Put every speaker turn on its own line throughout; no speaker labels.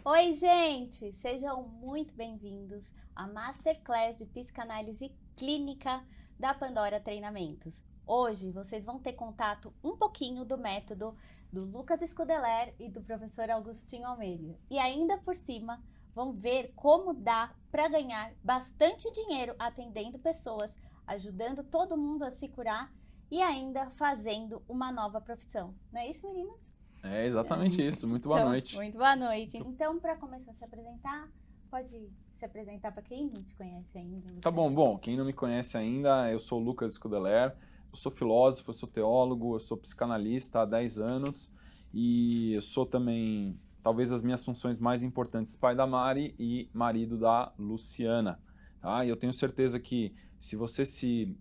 Oi, gente! Sejam muito bem-vindos à Masterclass de Psicanálise Clínica da Pandora Treinamentos. Hoje vocês vão ter contato um pouquinho do método do Lucas Scudeler e do professor Agostinho Almeida. E ainda por cima, vão ver como dá para ganhar bastante dinheiro atendendo pessoas, ajudando todo mundo a se curar e ainda fazendo uma nova profissão. Não é isso, meninas?
É exatamente isso. Muito boa noite.
Muito boa noite. Então, para começar a se apresentar, pode se apresentar para quem não te conhece ainda.
Tá bom. Quem não me conhece ainda, eu sou o Lucas Scudeler, eu sou filósofo, eu sou teólogo, eu sou psicanalista há 10 anos e eu sou também, talvez as minhas funções mais importantes, pai da Mari e marido da Luciana. Tá? E eu tenho certeza que se você se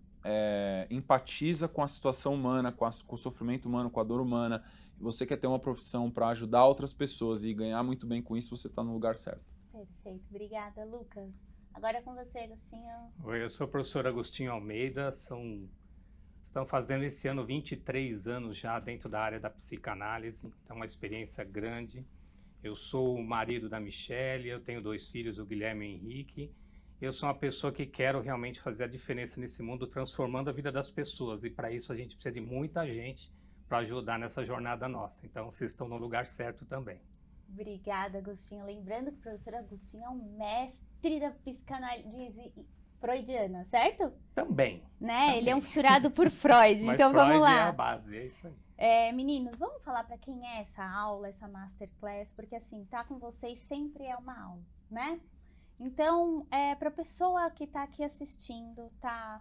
empatiza com a situação humana, com o sofrimento humano, com a dor humana, e você quer ter uma profissão para ajudar outras pessoas e ganhar muito bem com isso, você está no lugar certo.
Perfeito. Obrigada, Lucas. Agora é com você, Agostinho.
Oi, eu sou o professor Agostinho Almeida, estão fazendo esse ano 23 anos já dentro da área da psicanálise, então uma experiência grande. Eu sou o marido da Michele, eu tenho 2 filhos, o Guilherme e o Henrique. Eu sou uma pessoa que quero realmente fazer a diferença nesse mundo, transformando a vida das pessoas, e para isso a gente precisa de muita gente para ajudar nessa jornada nossa. Então, vocês estão no lugar certo também.
Obrigada, Agostinho. Lembrando que o professor Agostinho é um mestre da psicanálise freudiana, certo?
Também.
Né? Ele é um fissurado por Freud,
Mas
então
Freud
vamos lá.
É a base, é isso aí.
Meninos, vamos falar para quem é essa aula, essa masterclass, porque assim, tá com vocês sempre é uma aula, né? Então, para a pessoa que está aqui assistindo, tá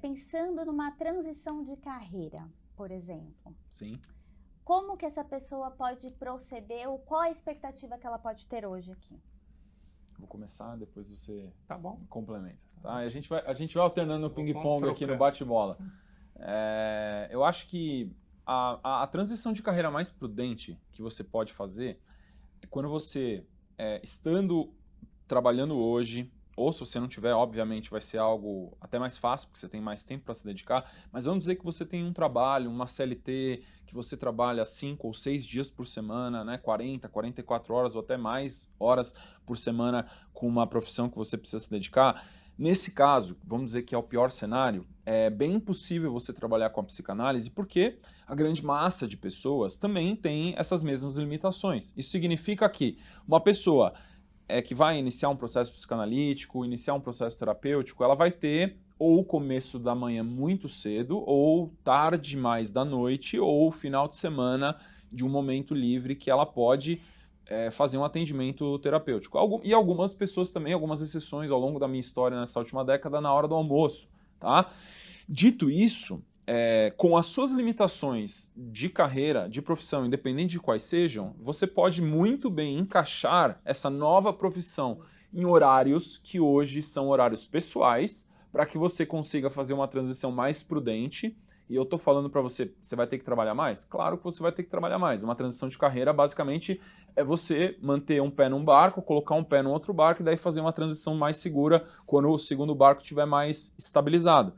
pensando numa transição de carreira, por exemplo.
Sim.
Como que essa pessoa pode proceder ou qual a expectativa que ela pode ter hoje aqui?
Vou começar, depois você
Tá bom.
complementa. Tá? A gente vai alternando o ping-pong aqui no bate-bola. Eu acho que a transição de carreira mais prudente que você pode fazer é quando você, trabalhando hoje, ou se você não tiver, obviamente vai ser algo até mais fácil, porque você tem mais tempo para se dedicar, mas vamos dizer que você tem um trabalho, uma CLT, que você trabalha 5 ou 6 dias por semana, né, 40, 44 horas ou até mais horas por semana com uma profissão que você precisa se dedicar. Nesse caso, vamos dizer que é o pior cenário, é bem impossível você trabalhar com a psicanálise, porque a grande massa de pessoas também tem essas mesmas limitações. Isso significa que uma pessoa que vai iniciar um processo psicanalítico, iniciar um processo terapêutico, ela vai ter ou o começo da manhã muito cedo, ou tarde mais da noite, ou final de semana de um momento livre que ela pode fazer um atendimento terapêutico. E algumas pessoas também, algumas exceções ao longo da minha história nessa última década, na hora do almoço. Tá? Dito isso, com as suas limitações de carreira, de profissão, independente de quais sejam, você pode muito bem encaixar essa nova profissão em horários que hoje são horários pessoais, para que você consiga fazer uma transição mais prudente. E eu estou falando para você, você vai ter que trabalhar mais? Claro que você vai ter que trabalhar mais. Uma transição de carreira, basicamente, é você manter um pé num barco, colocar um pé num outro barco e daí fazer uma transição mais segura quando o segundo barco estiver mais estabilizado.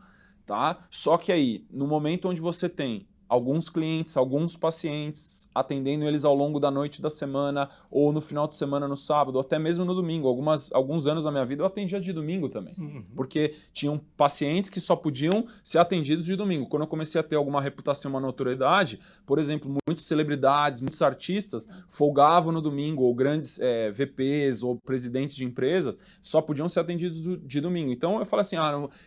Tá? Só que aí, no momento onde você tem alguns clientes, alguns pacientes, atendendo eles ao longo da noite da semana, ou no final de semana, no sábado, ou até mesmo no domingo. Alguns anos da minha vida eu atendia de domingo também. Porque tinham pacientes que só podiam ser atendidos de domingo. Quando eu comecei a ter alguma reputação, uma notoriedade, por exemplo, muitas celebridades, muitos artistas folgavam no domingo, ou grandes VPs ou presidentes de empresas só podiam ser atendidos de domingo. Então eu falei assim,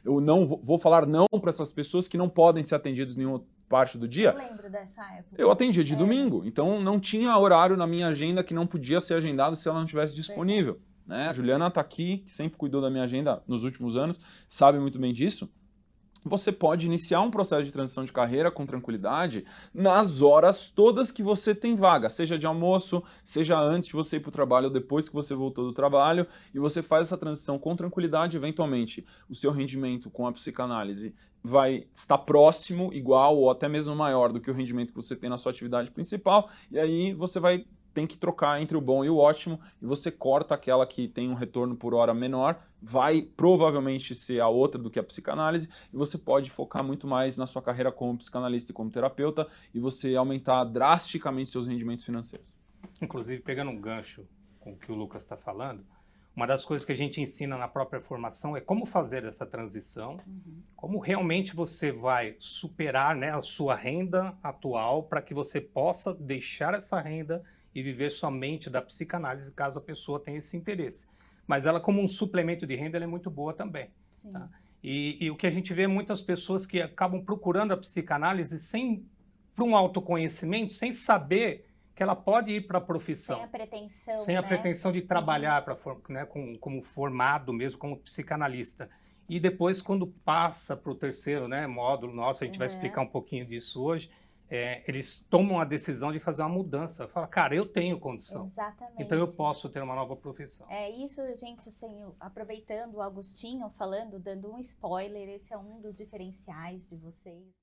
eu não vou falar não para essas pessoas que não podem ser atendidos em nenhuma parte do dia.
Eu lembro dessa época.
Eu atendia de domingo, então não tinha horário na minha agenda que não podia ser agendado se ela não estivesse disponível. Né? A Juliana está aqui, que sempre cuidou da minha agenda nos últimos anos, sabe muito bem disso. Você pode iniciar um processo de transição de carreira com tranquilidade nas horas todas que você tem vaga, seja de almoço, seja antes de você ir para o trabalho ou depois que você voltou do trabalho, e você faz essa transição com tranquilidade. Eventualmente, o seu rendimento com a psicanálise vai estar próximo, igual ou até mesmo maior do que o rendimento que você tem na sua atividade principal, e aí você vai tem que trocar entre o bom e o ótimo, e você corta aquela que tem um retorno por hora menor, vai provavelmente ser a outra do que a psicanálise, e você pode focar muito mais na sua carreira como psicanalista e como terapeuta, e você aumentar drasticamente seus rendimentos financeiros.
Inclusive, pegando um gancho com o que o Lucas está falando, uma das coisas que a gente ensina na própria formação é como fazer essa transição, como realmente você vai superar, né, a sua renda atual para que você possa deixar essa renda e viver somente da psicanálise, caso a pessoa tenha esse interesse. Mas ela, como um suplemento de renda, ela é muito boa também. Tá? E o que a gente vê é muitas pessoas que acabam procurando a psicanálise para um autoconhecimento, sem saber que ela pode ir para a profissão.
Sem a pretensão,
sem a
né?
pretensão de trabalhar né, como formado mesmo, como psicanalista. E depois, quando passa para o terceiro, né, módulo nosso, a gente vai explicar um pouquinho disso hoje, eles tomam a decisão de fazer uma mudança. Fala, cara, eu tenho condição.
Exatamente.
Então eu posso ter uma nova profissão.
É isso, gente, assim, aproveitando o Agostinho falando, dando um spoiler, esse é um dos diferenciais de vocês.